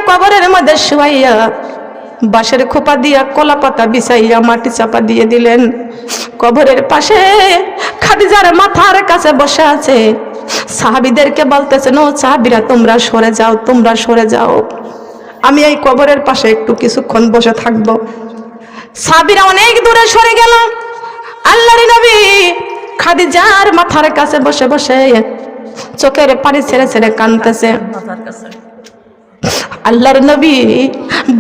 কবরের মধ্যে শুয়াইয়া বাঁশের খোপা দিয়া কলা পাতা বিছাইয়া মাটি চাপা দিয়ে দিলেন। কবরের পাশে খাদিজার মাথার কাছে বসে আছে। সাহাবীদেরকে বলতেছেন, ও সাহাবীরা তোমরা সরে যাও, তোমরা সরে যাও, আমি এই কবরের পাশে একটু কিছুক্ষণ বসে থাকবো। সাহাবীরা অনেক দূরে সরে গেল। আল্লাহর নবী খাদিজার মাথার কাছে বসে বসে চোখের পানি ছেড়ে ছেড়ে কাঁদতেছে। আল্লাহর নবী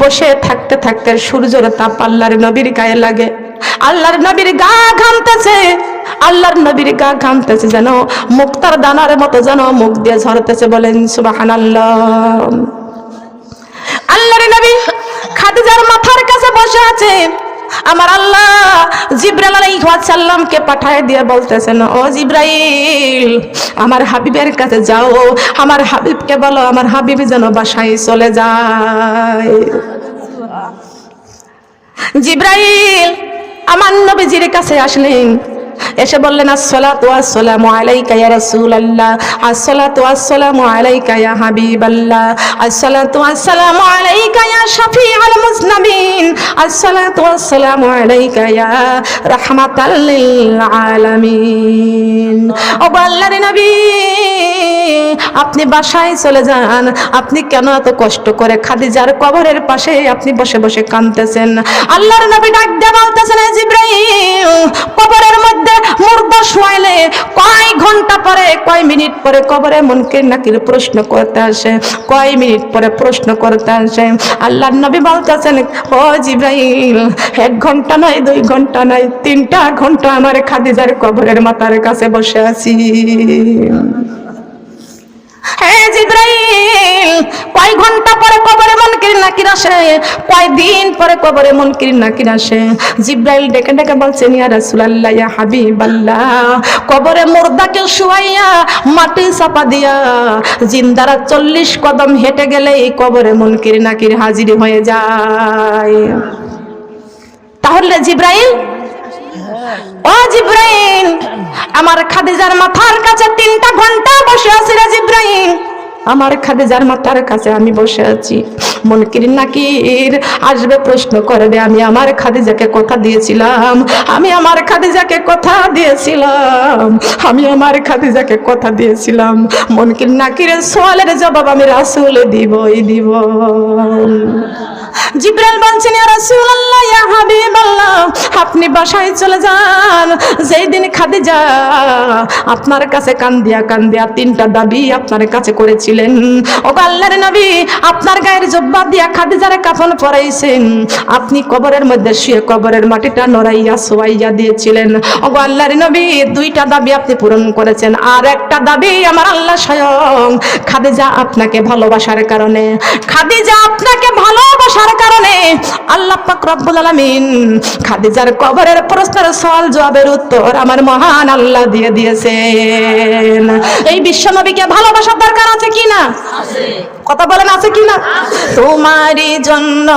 বসে থাকতে থাকতে সূর্যের তাপ আল্লাহর নবীর গায়ে লাগে। আল্লাহর নবীর গা ঘামতেছে, আল্লাহর নবীর গা ঘামতেছে, যেন মুক্তার দানার মতো যেন মুখ দিয়ে ঝরতেছে। বলেন সুবহানাল্লাহ। আল্লাহর নবী খাদিজার মাথার কাছে বসে আছে। আমার আল্লাহ জিবরাইল আলাইহিস সালামকে পাঠায় দিয়ে বলতেছেন, ও জিবরাইল আমার হাবিবের কাছে যাও, আমার হাবিবকে বলো আমার হাবিব যেন বাসায় চলে যায়। জিবরাইল আমার নবীজির কাছে আসলেন, এসে বললেন, আসসালাতু ওয়াসসালামু আলাইকা ইয়া রাসূলুল্লাহ, আসসালাতু ওয়াসসালামু আলাইকা ইয়া হাবিবাল্লাহ, আসসালাতু ওয়াসসালামু আলাইকা ইয়া শাফিউল মুজনাবিন, আসসালাতু ওয়াসসালামু আলাইকা ইয়া রাহমাতাল লিল আলামিন। ও আল্লাহর নবী আপনি বাসায় চলে যান, আপনি কেন এত কষ্ট করে খাদিজার কবরের পাশে আপনি বসে বসে কাঁদতেছেন? আল্লাহর নবী ডাক দিয়ে বলতেছেন, জিবরাইল কবরের মধ্যে মুর্দা শোয়াইলে কয় ঘন্টা পরে কয় মিনিট পরে কবরে মুনকির নাকির প্রশ্ন করতে আসে, কয় মিনিট পরে প্রশ্ন করতে আসে। আল্লাহর নবী বলতেছেন, ও জিবরাইল 1 ঘন্টা নয়, 2 ঘন্টা নয়, 3টা ঘন্টা আমার খাদিজার কবরের মাথার কাছে বসে আছি। হ্যাঁ জিবরাইল কয় ঘন্টা পরে কবরে মুনকির নাকির আসে, কয় দিন পরে কবরে মুনকির নাকির আসে। জিবরাইল ডেকে ডেকে বলছেন, ইয়া রাসূলুল্লাহ ইয়া হাবিবাল্লাহ কবরে মুর্দাকে শুয়াইয়া মাটি চাপা দিয়া জিন্দারা 40 কদম হেঁটে গেলে এই কবরে মুনকির নাকির হাজির হয়ে যায়। তাহলে জিবরাইল, ও জিবরাইল আমার খাদিজার মাথার কাছে 3টা ঘন্টা বসে আছি রে জিবরাইল, আমার খাদিজার মাথার কাছে আমি বসে আছি। মুনকির নাকির আসবে, প্রশ্ন করবে। আমি আমার খাদিজাকে কথা দিয়েছিলাম, আমি আমার খাদিজাকে কথা দিয়েছিলাম, আমি আমার খাদিজাকে কথা দিয়েছিলাম। মুনকির নাকিরের সওয়ালের জবাব আমি রাসূল দিবই দিব। জিবরাইল বলছেন, ইয়া রাসূলুল্লাহ ইয়া হাবিবাল্লাহ আপনি বাসায় চলে যান। যেই দিন খাদিজা আপনার কাছে কান্দিয়া কান্দিয়া 3টা দাবি আপনার কাছে করেছিলেন, ও আল্লাহর নবী আপনার গায়ের জব্বা দিয়া খাদিজার কাফন পরাইছেন, আপনি কবরের মধ্যে শুয়ে কবরের মাটিটা নড়াইয়া শোয়াইয়া দিয়েছিলেন। ও আল্লাহর নবী 2টা দাবি আপনি পূরণ করেছেন। আর একটা দাবি আমার আল্লাহ স্বয়ং খাদিজা আপনাকে ভালোবাসার কারণে, খাদিজা আপনাকে ভালোবাসার কারণে আল্লাহ পাক রব্বুল আলামিন খাদিজার কবরের প্রশ্নের সওয়াল জবাবের উত্তর আমার মহান আল্লাহ দিয়ে দিয়েছেন। এই বিশ্ব নবীকে ভালোবাসার দরকার আছে কি না? আছে। কথা বলেন আছে কি না? তোমারই জন্য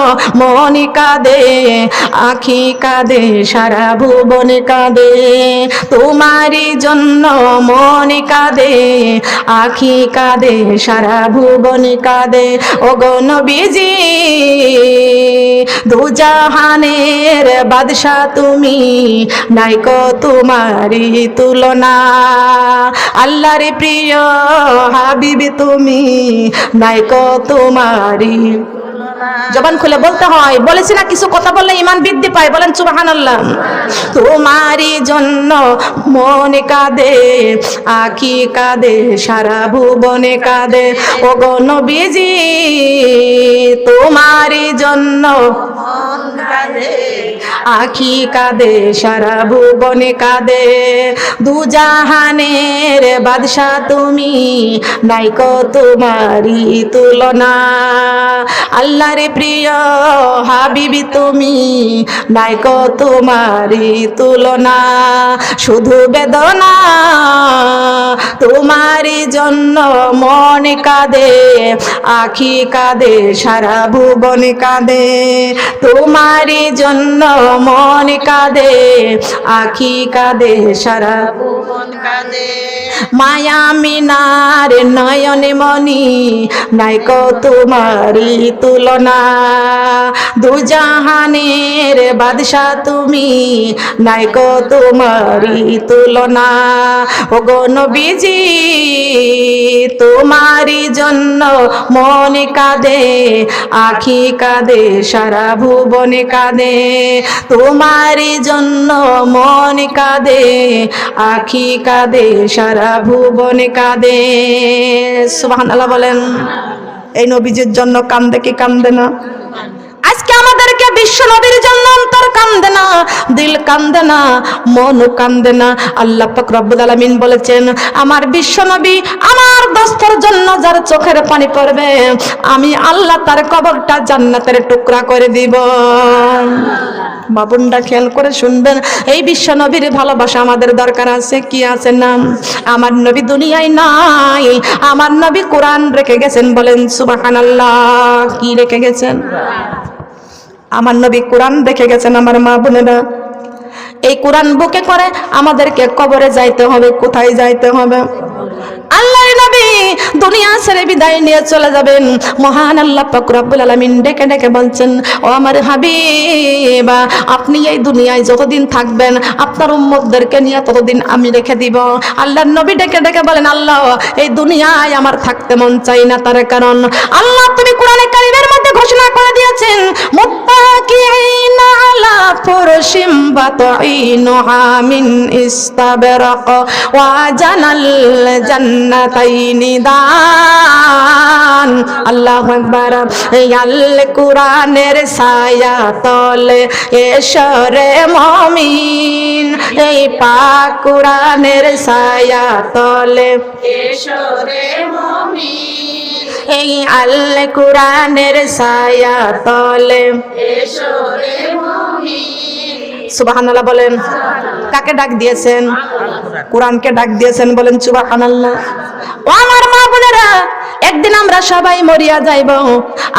মনি কাঁদে, আখি কাঁদে, সারা ভুবন কাঁদে। তোমারই জন্য মনি কাঁদে, আখি কাঁদে, সারা ভুবন কাঁদে। ওগো নবীজি দুজাহানের বাদশা তুমি, নাইকো তোমারই তুলনা। আল্লাহর প্রিয় হাবিব তুমি, নাইকো তোমারই। জবান খুলে বলতে হয়, বলেছি না কিছু কথা বললে ঈমান বৃদ্ধি পায়। বলেন সুবহানাল্লাহ। তোমারই জন্য মনে কাঁদে, আখি কাঁদে, সারা ভুবনে কাঁদে। ওগো নবীজি তোমারই জন্য মন কাঁদে, আখি কাঁদে, সারা ভুবনে কাঁদে। দুজাহানের বাদশা তুমি, নাইকো তোমারই তুলনা। আল্লাহর প্রিয় হাবিবি তুমি, নাইকো তোমারই তুলনা। শুধু বেদনা তোমারই জন্য মন কাঁদে, আখি কাঁদে, সারা ভুবন কাঁদে। তোমারই জন্য মন কাঁদে, আখি কাঁদে, সারা ভুবন কাঁদে। মায়া মিনার নয়নে মনি নাইকো তোমারি তুলনা, দুজাহানের বাদশা তুমি নাইকো তোমারি তুলনা। ওগো নবীজি তোমারি জন্য মনে কাঁদে, আখি কাঁদে, সারা ভুবনে কাঁদে। তোমারি জন্য মনে কাঁদে, আখি কাঁদে, সারা ভুবনে কাঁদে। সুবহানাল্লাহ বলেন। এই নবীজির জন্য কান্দে কি কান্দে না? আজকে আমাদেরকে বিশ্ব নবীর জন্য অন্তর কান্দে না, দিল কান্দে না, মন কান্দে না। আল্লাহ পাক রব্বুল আলামিন বলেছেন, আমার বিশ্ব নবী আমার দোস্তের জন্য যার চোখের পানি পড়বে, আমি আল্লাহ তার কবরটা জান্নাতের টুকরা করে দিব। বাবুনটা খেয়াল করে শুনবেন, এই বিশ্ব নবীর ভালোবাসা আমাদের দরকার আছে কি আছে না? আমার নবী দুনিয়ায় নাই, আমার নবী কোরআন রেখে গেছেন, বলেন সুবহানাল্লাহ। কি রেখে গেছেন? আমার নবী কোরআন রেখে গেছেন। আমার মা বোনেরা, এই কোরআন বুকে করে আমাদেরকে কবরে যাইতে হবে। কোথায় যাইতে হবে? আল্লাহর নবী দুনিয়া ছেড়ে বিদায় নিয়ে চলে যাবেন। মহান আল্লাহ পাক রব্বুল আলামিন ডেকে ডেকে বলছেন, ও আমার হাবিবা, আপনি এই দুনিয়ায় যতদিন থাকবেন আপনার উম্মতদেরকে নিয়ে ততদিন আমি রেখে দিব। আল্লাহর নবী ডেকে ডেকে বলেন, আল্লাহ এই দুনিয়ায় আমার থাকতে মন চাই না, তার কারণ আল্লাহ তুমি কোরআনে কারীমের মধ্যে ঘোষণা করে দিয়েছেন, মুত্তাকিইনা আলা ফুরশিম বাতাইনুহা মিন ইস্তাবরাক ওয়া জানাল জান্নাতাইনি দান। আল্লাহু আকবার। এই আল কোরআনের ছায়া তলে এসো রে মুমিন, এই পাক কোরআনের ছায়া তলে এসো রে মুমিন, এই আল কোরআনের ছায়া তলে এসো রে মুমিন। সুবহানাল্লাহ বলেন। কাকে ডাক দিয়েছেন? কোরআনকে ডাক দিয়েছেন, বলেন সুবহানাল্লাহ। ও আমার মা বোনেরা, একদিন আমরা সবাই মরিয়া যাইব,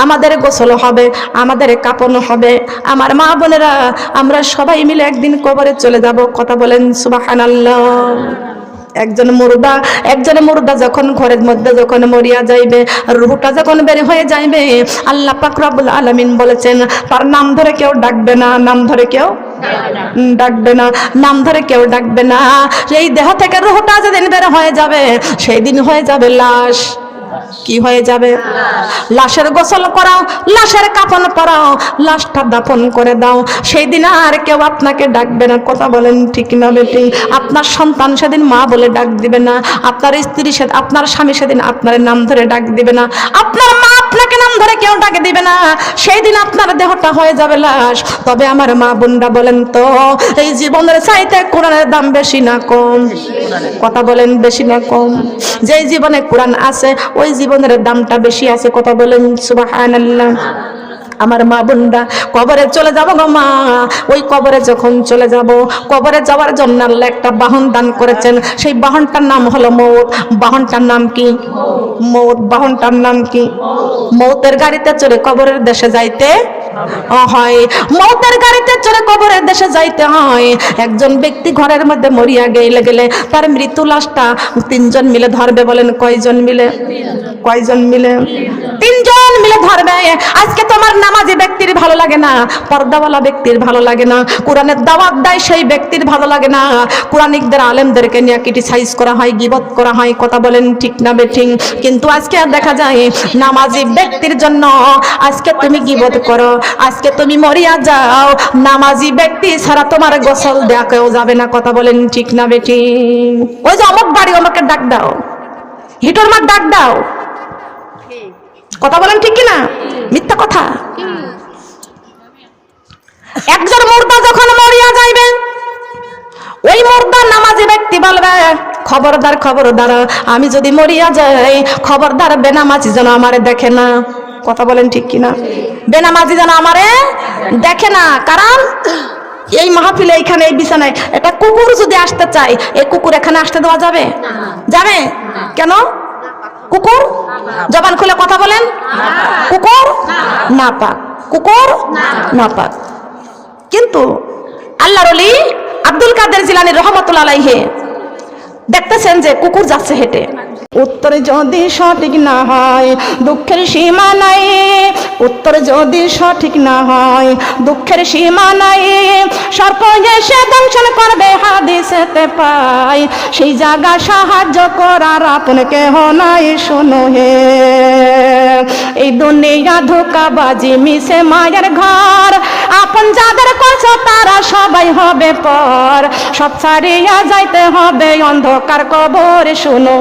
আমাদের গোসল হবে, আমাদের কাপন হবে। আমার মা বোনেরা, আমরা সবাই মিলে একদিন কবরে চলে যাব। কথা বলেন সুবহানাল্লাহ। একজন মুর্দা যখন ঘরের মধ্যে যখন মরিয়া যাইবে, রূহটা যখন বের হয়ে যাইবে, আল্লাহ পাক রব্বুল আলামিন বলেছেন, তার নাম ধরে কেউ ডাকবে না, নাম ধরে কেউ ডাকবে না, নাম ধরে কেউ ডাকবে না। সেই দেহ থেকে রূহটা যেদিন বের হয়ে যাবে, সেই দিন হয়ে যাবে লাশ। কি হয়ে যাবে? লাশের গোসল করাও, লাশের কাফন পরাও, লাশটা দাফন করে দাও। সেই দিন আর কেউ আপনাকে ডাকবে না। কথা বলেন ঠিক না বেটি? আপনার সন্তান সেদিন মা বলে ডাক দিবে না, আপনার স্ত্রী সেদিন, আপনার স্বামী সেদিন আপনার নাম ধরে ডাক দিবে না, আপনার মা আপনাকে নাম ধরে কেউ ডাকে দিবে না। সেই দিন আপনার দেহটা হয়ে যাবে লাশ। তবে আমার মা বোনরা বলেন তো, এই জীবনের চাইতে কোরআনের দাম বেশি না কম? কথা বলেন বেশি না কম? যেই জীবনে কোরআন আছে ওই জীবনের দামটা বেশি আছে। কথা বলেন সুবহানাল্লাহ। আমার মা বোনরা, কবরে চলে যাব গো মা। ওই কবরে যখন চলে যাব, কবরে যাওয়ার জন্য আল্লাহ একটা বাহন দান করেছেন। সেই বাহনটার নাম হলো মৌত। বাহনটার নাম কি? মৌত। বাহনটার নাম কি? মৌতের গাড়িতে চড়ে কবরের দেশে যাইতে হয়। মৌতের গাড়িতে চড়ে কবরের দেশে যাইতে হয়। একজন ব্যক্তি ঘরের মধ্যে মরিয়া গেলে তার মৃত্যু লাশটা তিনজন মিলে ধরবে। বলেন কয়জন মিলে? কয়জন মিলে? তিনজন মিলে ধরবে। আজকে তোমার নামাজি ব্যক্তির ভালো লাগে না, পর্দাওয়ালা ব্যক্তির ভালো লাগে না, কোরআনের দাওয়াত দেয় সেই ব্যক্তির ভালো লাগে না, কোরআনিকদের আলেমদেরকে নিয়ে ক্রিটিসাইজ করা হয়, গীবত করা হয়। কথা বলেন ঠিক না বেঠিক? কিন্তু আজকে দেখা যায় নামাজি ব্যক্তির জন্য আজকে তুমি গীবত করো, আজকে তুমি মরিয়া যাও, নামাজি ব্যক্তি ছাড়া তোমার গোসল দেয়া কেউ যাবে না। কথা বলেন ঠিক না বেঠিক? ওই যে অমুক বাড়ি, আমাকে ডাক দাও, হিটোর মার ডাক দাও। কথা বলেন ঠিক কিনা? মিথ্যা কথা। একজন মুর্দা যখন মরিয়া যাইবে, ওই মুর্দা নামাজি ব্যক্তি বলবে, খবরদার খবরদার, আমি যদি মরিয়া যাই, খবরদার বেনামাজি যেন আমারে দেখে না। কথা বলেন ঠিক কিনা? বেনামাজি যেন আমারে দেখে না। কারণ এই মাহফিলে, এইখানে, এই বিছানায় একটা কুকুর যদি আসতে চায়, এই কুকুর এখানে আসতে দেওয়া যাবে? যাবে? কেন? কুকুর জবান খুলে কথা বলেন। কুকুর না পাক, কুকুর না পাক। কিন্তু আল্লাহর ওলি আব্দুল কাদের জিলানী রহমাতুল্লাহ আলাইহি দেখতেছেন যে কুকুর যাচ্ছে হেঁটে। উত্তর যদি সঠিক না হয় দুঃখের সীমা নাই, উত্তর যদি সঠিক না হয় দুঃখের সীমা নাই। সর্প এসে দংশন করবে হাদিসেতে পাই, সেই জায়গা সাহায্য করার আপন কেহ নাই। শোনো হে, এই দুনিয়া ধোঁকাবাজি মিশে মায়ের ঘর, আপন যাদের করছো তারা সবাই হবে পর, সব ছাড়িয়া যাইতে হবে অন্ধকার কবর। শোনো,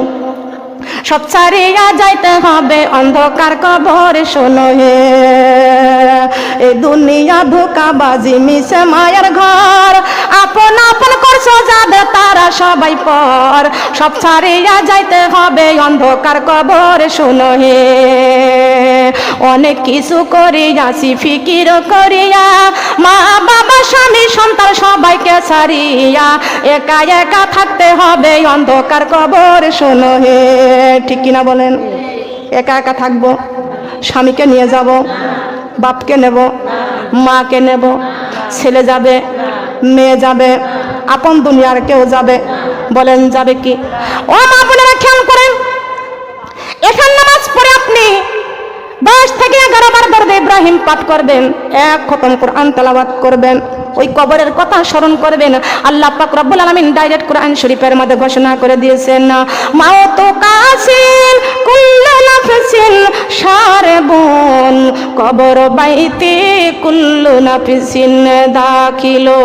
সব ছাড়িয়া যাইতে হবে অন্ধকার কবর। শোনো হে, এই দুনিয়া ধোঁকাবাজি মিশে মায়ের ঘর, আপন আপন করছো যাদের তারা সবাই পর, সব ছাড়িয়া যাইতে হবে অন্ধকার কবর। শোনো হে, অনেক কিছু করিয়াছি ফিকির করিয়া, মা বাবা স্বামী সন্তান সবাইকে ছাড়িয়া একা একা থাকতে হবে অন্ধকার কবর। শোনো হে, ঠিক কিনা বলেন? একা একা থাকবো? স্বামীকে নিয়ে যাব, বাপকে নেব, মাকে নেব, ছেলে যাবে, মেয়ে যাবে, আপন দুনিয়ার কেউ যাবে? বলেন যাবে কি? ও মা বোনেরা খেয়াল করেন, এখান নামাজ পড়ে আপনি 10 থেকে 11 বার দরুদ ইব্রাহিম পাঠ করবেন, 1 খতম কোরআন তেলাওয়াত করবেন, ওই কবরের কথা স্মরণ করবেন। আল্লাহ পাক রব্বুল আলামিন ডাইরেক্ট কোরআন শরীফের মধ্যে ঘোষণা করে দিয়েছেন, মাউতু কাসিন কুল্লু নাফসিন শারবুন কবর বাইতি কুল্লু নাফসিন দাখিলো।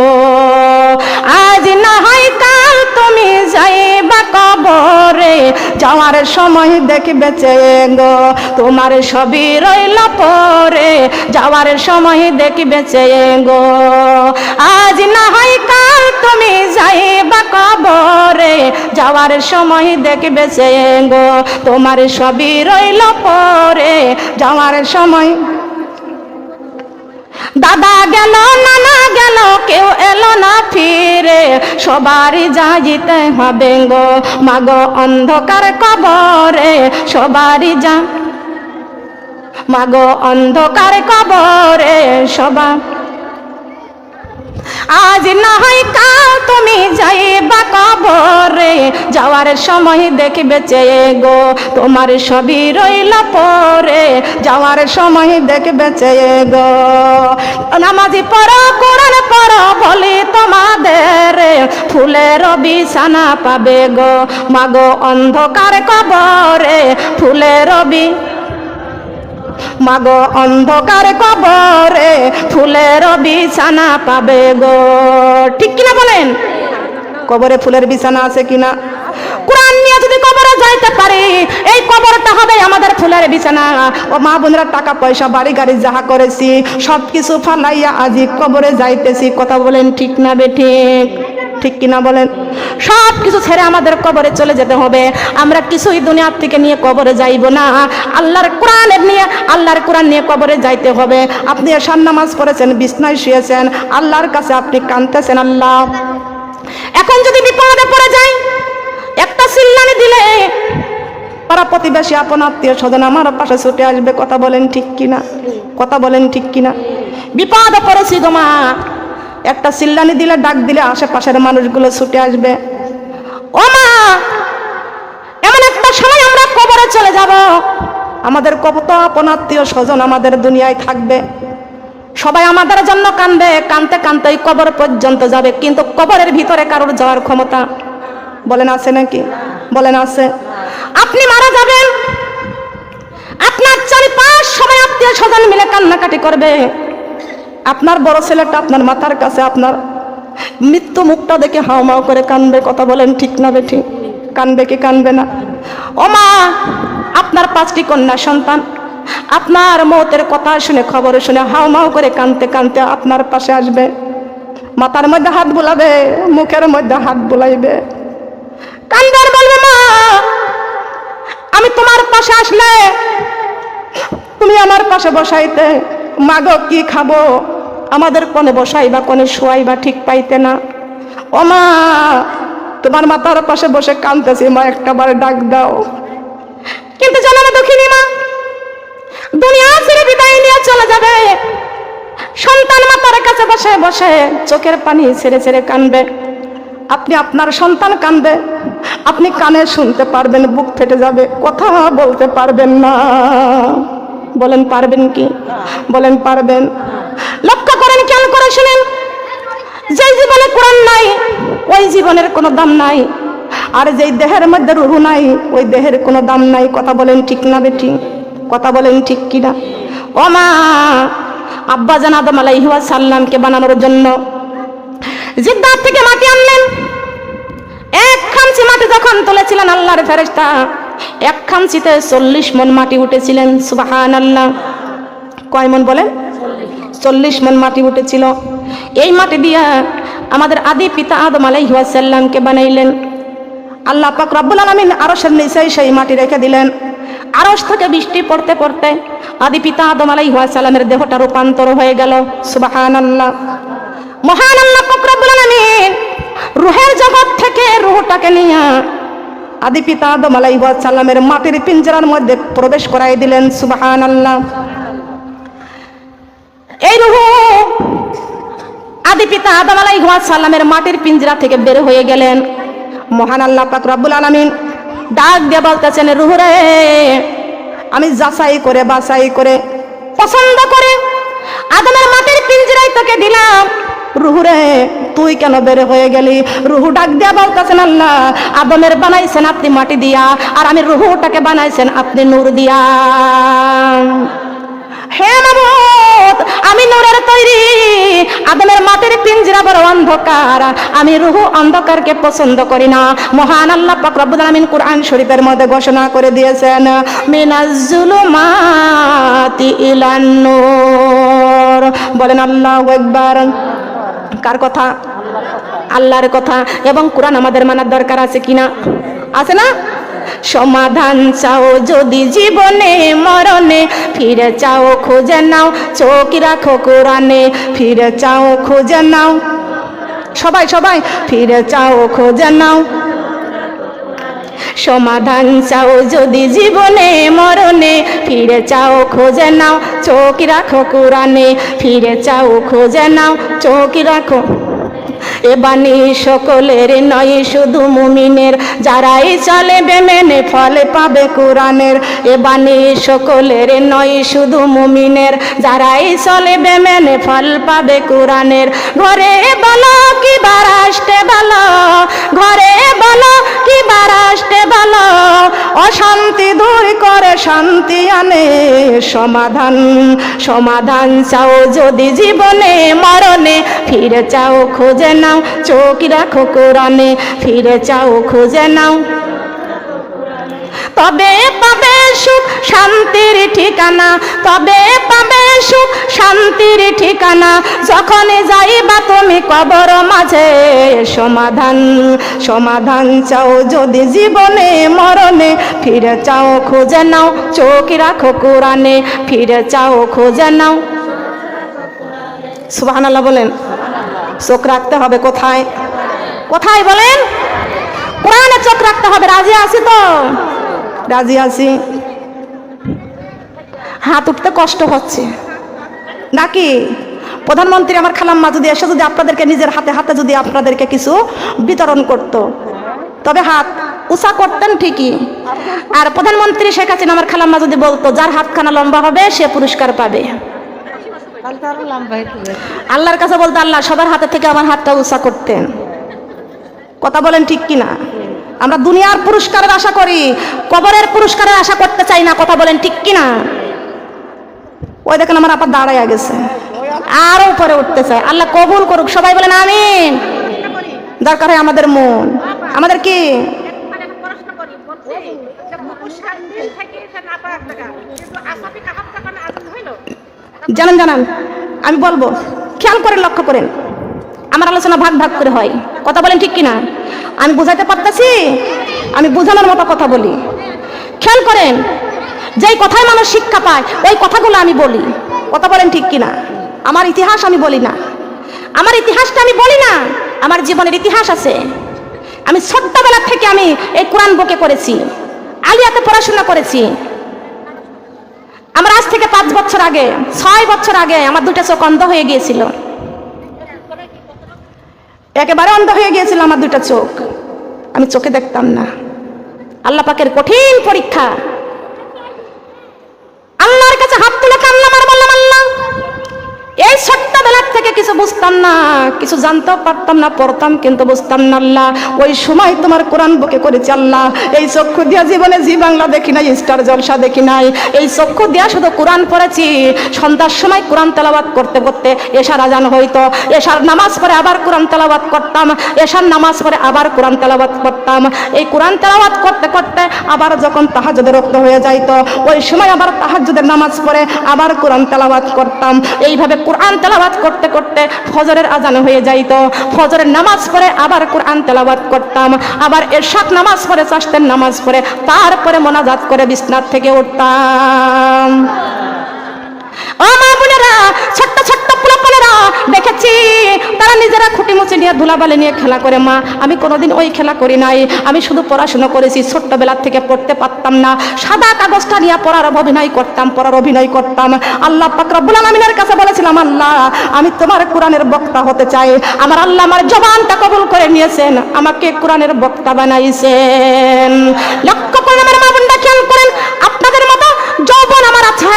আজ না হয় কাল তুমি যাইবা কবরে, যাওয়ার সময় দেখবে চেগো তোমার সবই রইল পরে, যাওয়ার সময় দেখবে চেগো। আজ না হয় কাল তুমি যাইবা কবরে, যাওয়ার সময় দেখবে চেগো তোমার সবই রইল পরে, যাওয়ার সময়। দাদা গেল, নানা গেল, কেউ এলো না ফিরে, সবারই যাইতে হবে গো মাগো অন্ধকার কবরে, সবারই যা মাগো অন্ধকার কবরে সবার। আজ না হয় কাল তুমি যাইবা কবরে, যাওয়ার সময় দেখবে চেগো তোমার সবই রইল পরে, যাওয়ার সময় দেখবে চেগো। নামাজি পড়ো, কোরআন পড়ো, বলি তোমাদের ফুলের বিছানা পাবে গো মাগো অন্ধকার কবরে, ফুলের মাগো অন্ধকার কবরে ফুলের বিছানা পাবে গো। ঠিক কিনা বলেন? কবরে ফুলের বিছানা আছে কিনা? কোরআন নিয়ে যদি কবরে যাইতে পারি, এই কবরটা হবে আমাদের ফুলের বিছানা। ও মা বোনেরা, টাকা পয়সা বাড়ি গাড়ি যাহা করেছি সব কিছু ফালাইয়া আজি কবরে যাইতেছি। কথা বলেন ঠিক না বেঠিক? ঠিক কিনা বলেন? সব কিছু ছেড়ে আমাদের কবরে চলে যেতে হবে। আমরা কিছুই দুনিয়ার থেকে নিয়ে কবরে যাইব না। আল্লাহর কোরআন নিয়ে কবরে যাইতে হবে। আপনি এশার নামাজ পড়েছেন, বিছনায় শুয়েছেন, আল্লাহর কাছে আপনি কাঁদতেছেন, আল্লাহ এখন যদি বিপদে পড়ে যাই, একটা চিল্লানি দিলে পাড়া প্রতিবেশী আপন আত্মীয় স্বজন আমার পাশে ছুটে আসবে। কথা বলেন ঠিক কিনা? কথা বলেন ঠিক কিনা? বিপদে পড়েছি গো মা, একটা চিল্লানি দিলে, ডাক দিলে আশেপাশের মানুষগুলো ছুটে আসবে। ও মা, এমন একটা সময় আমরা কবরে চলে যাব, আমাদের কত আপন আত্মীয় স্বজন আমাদের দুনিয়ায় থাকবে, সবাই আমাদের জন্য কাঁদবে, কাঁদতে কাঁদতে ওই কবর পর্যন্ত যাবে। কিন্তু কবরের ভিতরে কারোর যাওয়ার ক্ষমতা বলেন আছে নাকি? বলেন আছে? আপনি মারা যাবেন, আপনার চারিপাশ সবাই আত্মীয় স্বজন মিলে কান্নাকাটি করবে। আপনার বড় ছেলেটা আপনার মাথার কাছে আপনার মৃত্যু মুখটা দেখে হাওমাও করে কানবে। কথা বলেন ঠিক না বেঠিক? কানবে কি কানবে না? ও মা, আপনার 5টি কন্যা সন্তান আপনার মৌতের কথা শুনে, খবর শুনে হাওমাও করে কানতে কানতে আপনার পাশে আসবে, মাথার মধ্যে হাত বুলাবে, মুখের মধ্যে হাত বুলাইবে, কান্দার বলবে, মা আমি তোমার পাশে আসলে তুমি আমার পাশে বসাইতে, মাগো কি খাবো, আমাদের কোনে বসাইবা কোনে শোয়াইবা ঠিক পাইতে না। ও মা, তোমার মাথার পাশে বসে কাঁদতেছি, মা একটা বার ডাক দাও। কিন্তু জানো না দুঃখিনী মা দুনিয়া ছেড়ে বিদায় নিয়ে চলে যাবে, সন্তান মাতার কাছে বসে বসে চোখের পানি ছেড়ে ছেড়ে কানবে। আপনি আপনার সন্তান কাঁদবে, আপনি কানে শুনতে পারবেন, বুক ফেটে যাবে, কথা বলতে পারবেন না। বলেন পারবেন কি? বলেন পারবেন? লক্ষ্য করেন, খেয়াল করে শুনেন, যেই জীবনে কোরআন নাই ওই জীবনের কোনো দাম নাই, আর যেই দেহের মধ্যে রূহ নাই ওই দেহের কোনো দাম নাই। কথা বলেন ঠিক না বেটি? কথা বলেন ঠিক কিনা? ও মা, আব্বা জান আদম আলাইহিস সালামকে বানানোর জন্য জিদ্দাত থেকে মাটি আনলেন। এক খামচি মাটি যখন তুলেছিলেন আল্লাহর ফেরেশতা, এক খামচিতে 40 মণ মাটি উঠেছিলেন। সুবহানাল্লাহ। কয় মণ বলেন? 40 মণ মাটি উঠেছিল। এই মাটি দিয়া আমাদের আদি পিতা আদম আলাইহিস সালামকে বানাইলেন। আল্লাহ পাক রব্বুল আলামিন আরশের নিচে সেই মাটি রেখে দিলেন। আরশ থেকে বৃষ্টি পড়তে পড়তে আদি পিতা আদম আলাইহিস সালামের দেহটা রূপান্তর হয়ে গেল। সুবহানাল্লাহ। মহান আল্লাহ পাক রব্বুল আলামিন রূহের জগৎ থেকে রূহটাকে নিয়ে আদি পিতা আদম আলাইহিস সালামের মাটির পিঞ্জরার মধ্যে প্রবেশ করাই দিলেন। সুবহানাল্লাহ। এই রূহ আদি পিতা আদম আলাইহিস সালামের মাটির পিঞ্জরা থেকে বের হয়ে গেলেন। মহান আল্লাহ পাক রব্বুল আলামিন ডাক দিয়ে বলতেছেন, রূহ রে, আমি যাচাই করে বাছাই করে পছন্দ করে আদমের মাটির পিঞ্জরায় তোকে দিলাম। রূহ রে, তুই কেন বের হয়ে গেলি? রূহ ডাক দিয়া বলতেছেন, আল্লাহ, আদমের বানাইছেন আপনি মাটি দিয়া, আর আমি রূহটাকে বানাইছেন আপনি নূর দিয়া। হে মাবুদ, আমি নূরের তৈরি, আদমের মাটির পিঞ্জরা বড় অন্ধকার, আমি রূহ অন্ধকারকে পছন্দ করি না। মহান আল্লাহ পাক রব্বুল আলামিন কুরআন শরীফের মধ্যে ঘোষণা করে দিয়েছেন, মিনাজ জুলুমাতি ইলান নূর। বলেন আল্লাহু আকবার। কার কথা? আল্লাহর কথা। এবং কোরআন আমাদের মানার দরকার আছে কিনা? আছে না? সমাধান চাও যদি জীবনে মরণে, ফিরে চাও খুঁজে নাও, চোখ রাখো কোরআনে, ফিরে চাও খুঁজে নাও। সবাই সবাই ফিরে চাও খুঁজে নাও। সমাধান চাও যদি জীবনে মরণে, ফিরে চাও খুঁজে নাও, চোখ রাখো কোরআনে, ফিরে চাও খুঁজে নাও, চোখ রাখো। এ বাণী সকলের নয় শুধু মুমিনের, যারাই চলবে মেনে ফল পাবে কোরআনের। এ বাণী সকলের নয় শুধু মুমিনের, যারাই চলবে মেনে ফল পাবে কোরআনের। ঘরে বলো কি বারাষ্টে বলো, ঘরে বলো কি বারাষ্টে বলো, অশান্তি দূর করে শান্তি আনে। সমাধান সমাধান চাও যদি জীবনে মরণে, ফিরে চাও খুঁজে নাও, চোখ রাখো কোরআনে, ফিরে চাও খুঁজে নাও। তবে পাবে সুখ শান্তির ঠিকানা, তবে পাবে সুখ শান্তির ঠিকানা, যখন যাইবা তুমি কবর মাঝে। সমাধান সমাধান চাও যদি জীবনে মরণে, ফিরে চাও খুঁজে নাও, চোখ রাখো কোরআনে, ফিরে চাও খুঁজে নাও। সুবহানাল্লাহ বলেন। চোখ রাখতে হবে কোথায়? কোথায় বলেন? কোরআনে চোখ রাখতে হবে। রাজি আছি তো? রাজি আছি। হাত উঠতে কষ্ট হচ্ছে নাকি? প্রধানমন্ত্রী আমার খালাম্মা যদি এসে যদি আপনাদেরকে নিজের হাতে হাতে যদি আপনাদেরকে কিছু বিতরণ করত, তবে হাত উঁচা করতেন ঠিকই। আর প্রধানমন্ত্রী শেখ হাসিনা আমার খালাম্মা যদি বলতো, যার হাতখানা লম্বা হবে সে পুরস্কার পাবে, আল্লাহর কাছে বলতো, আল্লাহ সবার হাতে থেকে আমার হাতটা উঁচা করতেন। কথা বলেন ঠিক কিনা? আমরা দুনিয়ার পুরস্কারের আশা করি, কবরের পুরস্কারের আশা করতে চাই না। কথা বলেন ঠিক কিনা? ওই দেখেন আমার আপা দাঁড়াইয়া গেছে, আরো উপরে উঠতে চায়। আল্লাহ কবুল করুক। সবাই বলেন আমিন। দরকার হয় আমাদের মন, আমাদের কি জানেন জানান আমি বলবো, খেয়াল করেন, লক্ষ্য করেন, আমার আলোচনা ভাগ ভাগ করে হয়। কথা বলেন ঠিক কিনা? আমি বুঝাইতে পারতেছি? আমি বোঝানোর মতো কথা বলি। খেয়াল করেন, যেই কথায় মানুষ শিক্ষা পায় ওই কথাগুলো আমি বলি। কথা বলেন ঠিক কিনা? আমার ইতিহাস আমি বলি না, আমার ইতিহাসটা আমি বলি না, আমার জীবনের ইতিহাস আছে। আমি ছোট্টবেলা থেকে আমি এই কোরআন বুকে করেছি, আলিয়াতে পড়াশোনা করেছি। আমার আজ থেকে 5 বছর আগে, 6 বছর আগে আমার 2টা চোখ অন্ধ হয়ে গিয়েছিল। একেবারে অন্ধ হয়ে গিয়েছিল আমার দুটো চোখ, আমি চোখে দেখতাম না। আল্লাহ পাকের কঠিন পরীক্ষা। আল্লাহর কাছে হাত তুলে কান্নাম আর বললাম, আল্লাহ এই ছোট্টবেলার থেকে কিছু বুঝতাম না, কিছু জানতেও পারতাম না, পড়তাম কিন্তু বুঝতাম না। আল্লাহ ওই সময় তোমার কোরআন বুকে করেছি আল্লাহ। এই চক্ষু দিয়া জীবনে জি বাংলা দেখি নাই, স্টার জলসা দেখি নাই, এই চক্ষু দিয়া শুধু কোরআন পড়েছি। সন্ধ্যার সময় কোরআন তেলাওয়াত করতে করতে এশার আজান হইতো, এশার নামাজ পড়ে আবার কোরআন তেলাওয়াত করতাম, এশার নামাজ পড়ে আবার কোরআন তেলাওয়াত করতাম। এই কোরআন তেলাওয়াত করতে করতে আবার যখন তাহাজ্জুদের রক্ত হয়ে যাইতো, ওই সময় আবার তাহাজ্জুদের নামাজ পড়ে আবার কোরআন তেলাওয়াত করতাম। এইভাবে কোরআন তেলাওয়াত করতে করতে ফজরের আজান হয়ে যাইতো, ফজরের নামাজ পড়ে আবার কোরআন তেলাওয়াত করতাম, আবার এরশাদ নামাজ পড়ে চাষতের নামাজ পড়ে তারপরে মোনাজাত করে বিছনার থেকে উঠতাম। ও মা বোনেরা, ছোট্ট ছোট্ট পোলাপানেরা দেখেছি তারা নিজেরা খুঁটি মুচি নিয়ে ধুলাবালি নিয়ে খেলা করে। মা আমি কোনোদিন ওই খেলা করি নাই, আমি শুধু পড়াশোনা করেছি। ছোট্টবেলার থেকে পড়তে পারতাম না, সাদা কাগজটা নিয়ে পড়ার অভিনয় করতাম। আল্লাহ পাক রব্বুল আলামিনের কাছে বলেছিলাম, আল্লাহ আমি তোমার কোরআনের বক্তা হতে চাই। আমার আল্লাহ আমার জবানটা কবুল করে নিয়েছেন, আমাকে কোরআনের বক্তা বানাইছেন। লক্ষ্য করেন আমার মা বোনরা, খেয়াল করেন, আপনাদের মতো যৌবন আমার আছে,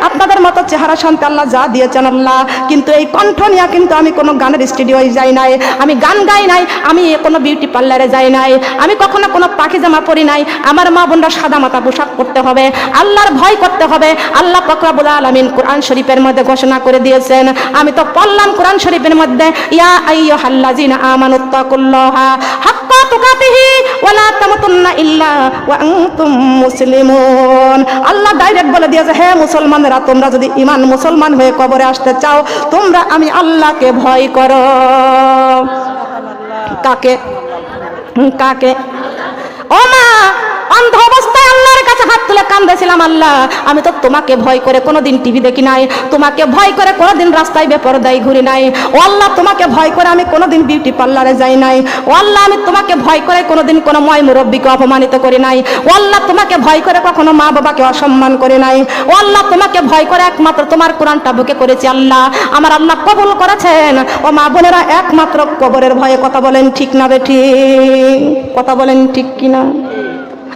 আপনাদের মতো চেহারা শান্তি আল্লাহ যা দিয়েছেন আল্লাহ, কিন্তু এই কণ্ঠ নিয়ে কিন্তু আমি কোনো গানের স্টুডিওয় যাই নাই, আমি গান গাই নাই, আমি কোনো বিউটি পার্লারে যাই নাই, আমি কখনো কোনো পাখি জামা পরি নাই। আমার মা বোনরা সাদা মাথা পোশাক পরতে হবে, আল্লাহর ভয় করতে হবে। আল্লাহ পাক রব্বুল আলামিন কোরআন শরীফের মধ্যে ঘোষণা করে দিয়েছেন, আমি তো পড়লাম কোরআন শরীফের মধ্যে, ইয়া আইয়ুহাল্লাযিনা আমানুত্তাকুল্লাহা হাক্কা তুকাতিহি ওয়া লা তামুতুন্না ইল্লা ওয়া আনতুম মুসলিমুন। আল্লাহ ডাইরেক্ট বলে দিয়েছে, হে মুসলমানেরা, তোমরা যদি ঈমান মুসলমান হয়ে কবরে আসতে চাও, তোমরা আমি আল্লাহকে ভয় করো। কাকে? কাকে? ও মা, অন্ধ অবস্থায় আল্লাহর কাছে হাত তুলে কাঁদতেছিলাম, আল্লাহ আমি তো তোমাকে ভয় করে কোনোদিন টিভি দেখি নাই, তোমাকে ভয় করে কোনোদিন রাস্তায় বেপরদায় ঘুরি নাই। ও আল্লাহ, তোমাকে ভয় করে আমি কোনোদিন বিউটি পার্লারে যাই নাই। ও আল্লাহ, আমি তোমাকে ভয় করে কোনোদিন কোনো ময় মুরব্বীকে অপমানিত করি নাই। ও আল্লাহ, তোমাকে ভয় করে কখনো মা বাবাকে অসম্মান করে নাই। ও আল্লাহ, তোমাকে ভয় করে একমাত্র তোমার কোরআনটা বুকে করেছি। আল্লাহ আমার আল্লাহ কবুল করেছেন। ও মা বোনেরা, একমাত্র কবরের ভয়ে কথা বলেন ঠিক না বেঠিক? কথা বলেন ঠিক কিনা?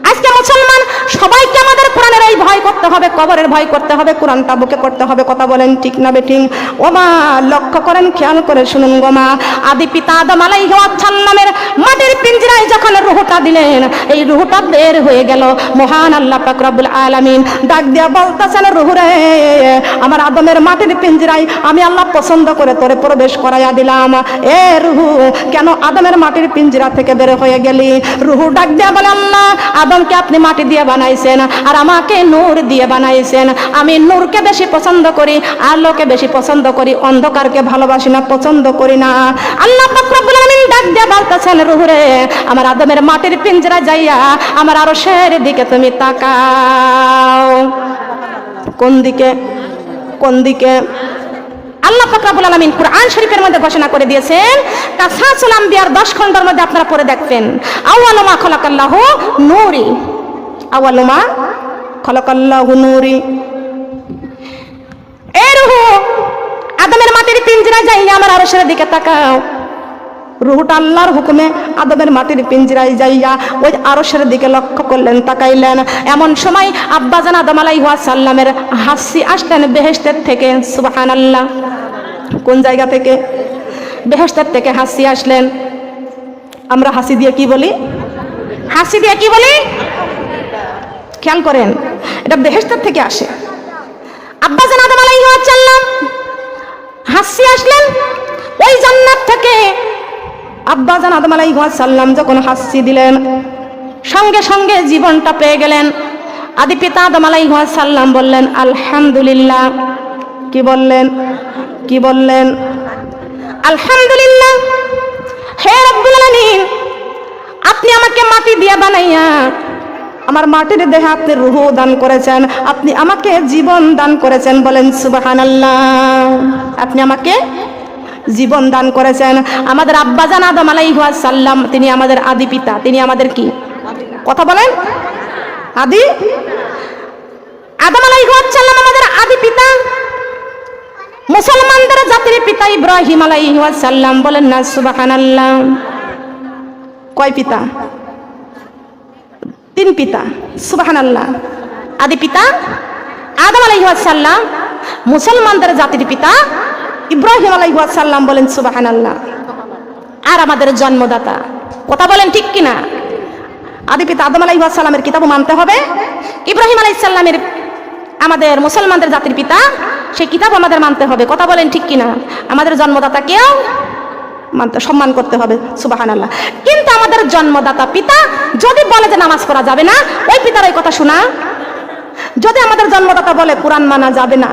আজকে মুসলমান সবাইকে আমাদের কোরআনের এই ভয় করতে হবে, কবরের ভয় করতে হবে, কোরআনটা বুকে করতে হবে। কথা বলেন ঠিক না বেঠিক? ও মা, লক্ষ্য করেন, খেয়াল করে শুনুন গো মা, আদি পিতা আদম আলাইহিস সালামের মাটির পিঞ্জরায় যখন রূহটা দিলেন, এই রূহটা বের হয়ে গেল। মহান আল্লাহ পাক রব্বুল আলামিন ডাক দিয়া বলতেছেন, রূহ রে, আমার আদমের মাটির পিঞ্জরায় আমি আল্লাহ পছন্দ করে তোরে প্রবেশ করাইয়া দিলাম। এ রূহ, কেন আদমের মাটির পিঞ্জরা থেকে বের হয়ে গেলি? রূহ ডাক দিয়া বলে, আল্লাহ আদমকে আপনি মাটি দিয়ে বানাইছেন আর আমাকে নূর দিয়ে বানাইছেন। আমি নূরকে বেশি পছন্দ করি, আলোকে বেশি পছন্দ করি, অন্ধকারকে ভালোবাসি না, পছন্দ করি না। আল্লাহ পাক রব্বুল আলামিন ডাক দিয়ে বলতেছেন, রূহ রে, আমার আদমের মাটির পিঞ্জরা যাইয়া আমার আরশের দিকে তুমি তাকাও। কোন দিকে? কোন দিকে? আল্লাহ পাক রব্বুল আলামিন কোরআন শরীফের মধ্যে ঘোষণা করে দিয়েছেন, কাসাসুল আম্বিয়ার 10 খণ্ডের মধ্যে আপনারা পড়ে দেখবেন, আউয়ালু মা খালাকাল্লাহু নূরি, আউয়ালু মা খালাকাল্লাহু নূরি। এই রূহ, আদমের মাটির পিঞ্জরায় যাইয়া আমার আরশের দিকে তাকাও। রূহটা আল্লাহর হুকুমে আদমের মাটির পিঞ্জরায় যাইয়া ওই আরশের দিকে লক্ষ্য করলেন, তাকাইলেন। এমন সময় আব্বাজান আদম আলাইহিস সালামের হাসি আসলেন বেহেশতের থেকে। সুবহানাল্লাহ। কোন জায়গা থেকে? বেহেশতের থেকে হাসি আসলেন। আমরা হাসি দিয়ে কি বলি? হাসি দিয়ে কি বলি? খেয়াল করেন, এটা বেহেশতের থেকে আসে। আব্বাজান আদম আলাইহিস সালাম হাসি আসলেন ওই জান্নাত থেকে। আব্বাজান আদম আলাইহিস সালাম যখন হাসি দিলেন, সঙ্গে সঙ্গে জীবনটা পেয়ে গেলেন। আদি পিতা আদম আলাইহিস সালাম বললেন, আলহামদুলিল্লাহ। কি বললেন? কি বললেন? আলহামদুলিল্লাহ। হে রব্বুল আলামিন, আপনি আমাকে মাটি দিয়ে বানাইয়া আমার মাটির দেহে আপনি রূহ দান করেছেন, আপনি আমাকে জীবন দান করেছেন। বলেন সুবহানাল্লাহ। আপনি আমাকে জীবন দান করেছেন। আমাদের আব্বাজান আদম আলাইহিস সালাম, তিনি আমাদের আদি পিতা, তিনি আমাদের কি? কথা বলেন। আদি আদম আলাইহিস সালাম আমাদের আদি পিতা। মুসলমানদের জাতির পিতা ইব্রাহিম আলাইহিস সালাম, বলেন না সুবহানাল্লাহ। কয় পিতা? 3 পিতা, সুবহানাল্লাহ। আদি পিতা আদম আলাইহিস সালাম, মুসলমানদের জাতির পিতা ইব্রাহিম আলাইহিস সালাম, বলেন সুবহানাল্লাহ। আর আমাদের জন্মদাতা, কথা বলেন ঠিক কিনা? আদি পিতা আদম আলাইহিস সালামের কিতাবও মানতে হবে, ইব্রাহিম আলাইহিস সালামের আমাদের মুসলমানদের জাতির পিতা সেই কিতাব আমাদের মানতে হবে, কথা বলেন ঠিক কিনা? আমাদের জন্মদাতাকেও মানতে, সম্মান করতে হবে, সুবহানাল্লাহ। কিন্তু আমাদের জন্মদাতা পিতা যদি বলে যে নামাজ পড়া যাবে না, ওই পিতার ওই কথা শোনা। যদি আমাদের জন্মদাতা বলে কোরআন মানা যাবে না,